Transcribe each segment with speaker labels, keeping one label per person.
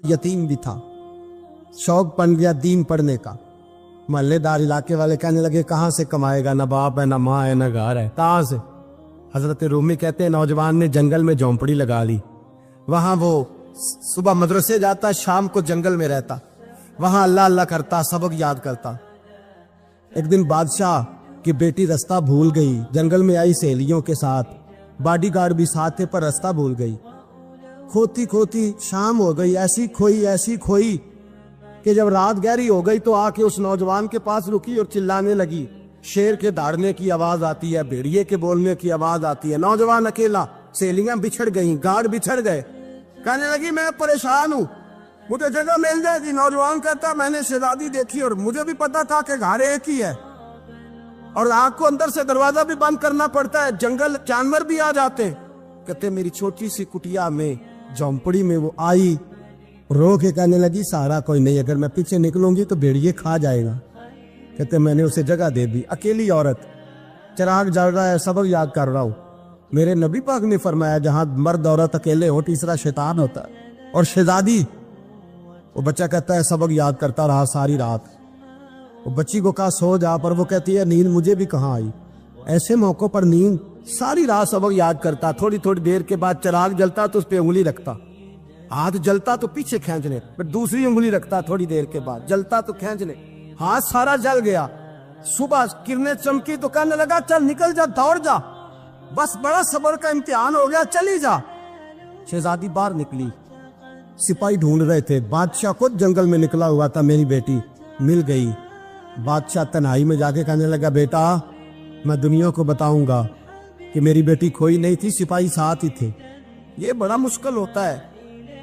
Speaker 1: यतीम भी था, शौक बन गया दीन पढ़ने का। मोहल्लेदार इलाके वाले कहने लगे कहाँ से कमाएगा, ना बाप है, ना माँ है, ना घर है, कहाँ से। हजरत रूमी कहते हैं नौजवान ने जंगल में झोंपड़ी लगा ली। वहां वो सुबह मदरसे जाता, शाम को जंगल में रहता, वहां अल्लाह अल्लाह करता, सबक याद करता। एक दिन बादशाह की बेटी रास्ता भूल गई, जंगल में आई सहेलियों के साथ, बॉडीगार्ड भी साथ थे, पर रास्ता भूल गई। खोती खोती शाम हो गई, ऐसी खोई कि जब रात गहरी हो गई तो आके उस नौजवान के पास रुकी और चिल्लाने लगी। शेर के दहाड़ने की आवाज आती है, भेड़िए के बोलने की आवाज आती है। नौजवान अकेला, सहेलियां बिछड़ गई, गार्ड बिछड़ गए। कहने लगी मैं परेशान हूँ, मुझे जगह मिल जाएगी। नौजवान कहता मैंने शहजादी देखी और मुझे भी पता था कि घर एक ही है और आग को अंदर से दरवाजा भी बंद करना पड़ता है, जंगल जानवर भी आ जाते। कहते मेरी छोटी सी कुटिया में, झोंपड़ी में वो आई, रो के कहने लगी सहारा कोई नहीं, अगर मैं पीछे निकलूंगी तो भेड़िए खा जाएगा। कहते मैंने उसे जगह दे दी। अकेली औरत, चिराग जल रहा है, सबक याद कर रहा हूँ। मेरे नबी पाक ने फरमाया जहां मर्द औरत अकेले हो तीसरा शैतान होता है। और शहजादी, वो बच्चा कहता है सबक याद करता रहा सारी रात। वो बच्ची को कहा सो जा, पर वो कहती है नींद मुझे भी कहाँ आई। ऐसे मौकों पर नींद, सारी रात सबक याद करता। थोड़ी थोड़ी देर के बाद चिराग जलता तो उस पर उंगली रखता, हाथ जलता तो पीछे खींचने, फिर दूसरी उंगली रखता, थोड़ी देर के बाद जलता तो खींचने, हाथ सारा जल गया। सुबह किरणें चमकी तो कहने लगा चल निकल जा, दौड़ जा, बस बड़ा सब्र का इम्तिहान हो गया, चली जा। शहजादी बाहर निकली, सिपाही ढूंढ रहे थे। बादशाह खुद जंगल में निकला हुआ था, मेरी बेटी मिल गई। बादशाह तन्हाई में जाके कहने लगा बेटा मैं दुनिया को बताऊंगा कि मेरी बेटी खोई नहीं थी, सिपाही साथ ही थे। ये बड़ा मुश्किल होता है,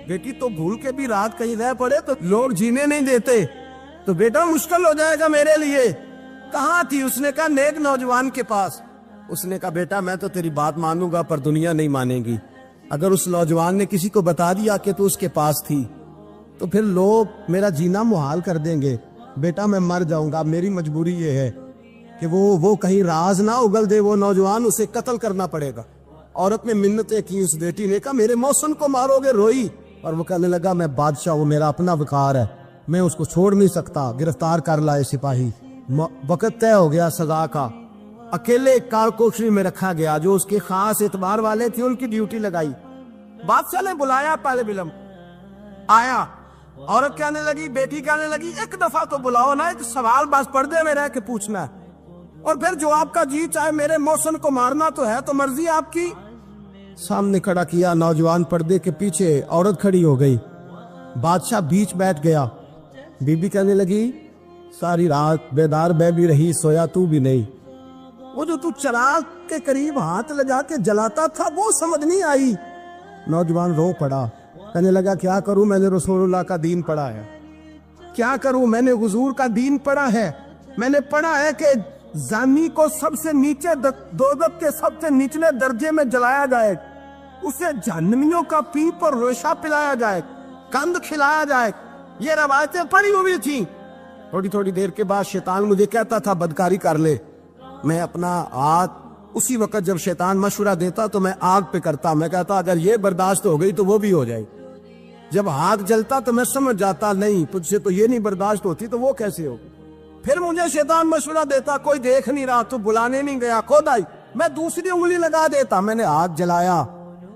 Speaker 1: बेटी तो भूल के भी रात कहीं रह पड़े तो लोग जीने नहीं देते, तो बेटा मुश्किल हो जाएगा मेरे लिए। कहाँ थी? उसने कहा नेक नौजवान के पास। उसने कहा बेटा मैं तो तेरी बात मानूंगा पर दुनिया नहीं मानेगी। अगर उस नौजवान ने किसी को बता दिया कि तू उसके पास थी तो फिर लोग मेरा जीना मुहाल कर देंगे। बेटा मैं मर जाऊंगा, मेरी मजबूरी ये है कि वो कहीं राज ना उगल दे वो नौजवान, उसे कत्ल करना पड़ेगा। औरत ने मिन्नतें की, उस बेटी ने कहा मेरे मौसम को मारोगे, रोई। और वो कहने लगा मैं बादशाह, वो मेरा अपना विकार है, मैं उसको छोड़ नहीं सकता। गिरफ्तार कर लाए सिपाही। वक्त तय हो गया सजा का। अकेले कारकोठरी में रखा गया, जो उसके खास एतबार वाले थे उनकी ड्यूटी लगाई। बादशाह ने बुलाया, पहले बिलम आया। औरत कहने लगी, बेटी कहने लगी एक दफा तो बुलाओ ना, एक सवाल बस पर्दे में रह के पूछना है और फिर जो आपका जी चाहे, मेरे मौसम को मारना तो है, तो मर्जी आपकी। सामने खड़ा किया, नौजवान पर्दे के पीछे, औरत खड़ी हो गई। बादशाह बीच बैठ गया। बीबी कहने लगी सारी रात बेदार मैं भी रही, सोया तू भी नहीं। वो जो तू चिराग के करीब हाथ लगा के जलाता था वो समझ नहीं आई। नौजवान रो पड़ा, कहने लगा क्या करूं, मैंने रसूलुल्लाह का दीन पढ़ा है, क्या करूं, मैंने हुजूर का दीन पढ़ा है। मैंने पढ़ा है कि जानी को सबसे नीचे दोज़ख के सबसे निचले दर्जे में जलाया जाए, उसे जहन्नमियों का पीप और रेशा पिलाया जाए, कंद खिलाया जाए। ये रवायतें पड़ी हुई थी। थोड़ी थोड़ी देर के बाद शैतान मुझे कहता था बदकारी कर ले। मैं अपना हाथ उसी वक्त जब शैतान मशवरा देता तो मैं आग पे करता। मैं कहता अगर ये बर्दाश्त हो गई तो वो भी हो जाएगी। जब हाथ जलता तो मैं समझ जाता नहीं तुझसे तो ये नहीं बर्दाश्त होती तो वो कैसे होगी। फिर मुझे शैतान मशवरा देता कोई देख नहीं रहा तो बुलाने नहीं गया, खुद आई, मैं दूसरी उंगली लगा देता। मैंने हाथ जलाया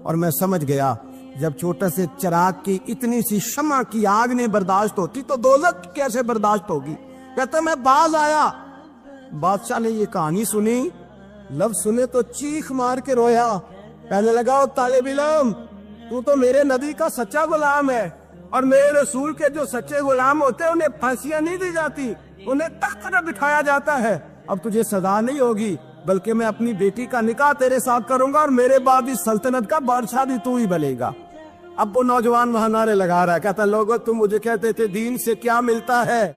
Speaker 1: और मैं समझ गया जब छोटे से चिराग की इतनी सी शमा की आग नहीं बर्दाश्त होती तो दोज़ख कैसे बर्दाश्त होगी। कहते मैं बाज आया। बादशाह ने ये कहानी सुनी, लफ्ज सुने तो चीख मार के रोया। कहने लगा तालिब इल्म तू तो मेरे नबी का सच्चा गुलाम है और मेरे रसूल के जो सच्चे गुलाम होते हैं उन्हें फांसियां नहीं दी जाती, उन्हें तख्त पर बिठाया जाता है। अब तुझे सजा नहीं होगी बल्कि मैं अपनी बेटी का निकाह तेरे साथ करूंगा और मेरे बाद इस सल्तनत का बादशाह भी तू ही बनेगा। अब वो नौजवान वहां नारे लगा रहा है, कहता लोगों तुम मुझे कहते थे दीन से क्या मिलता है।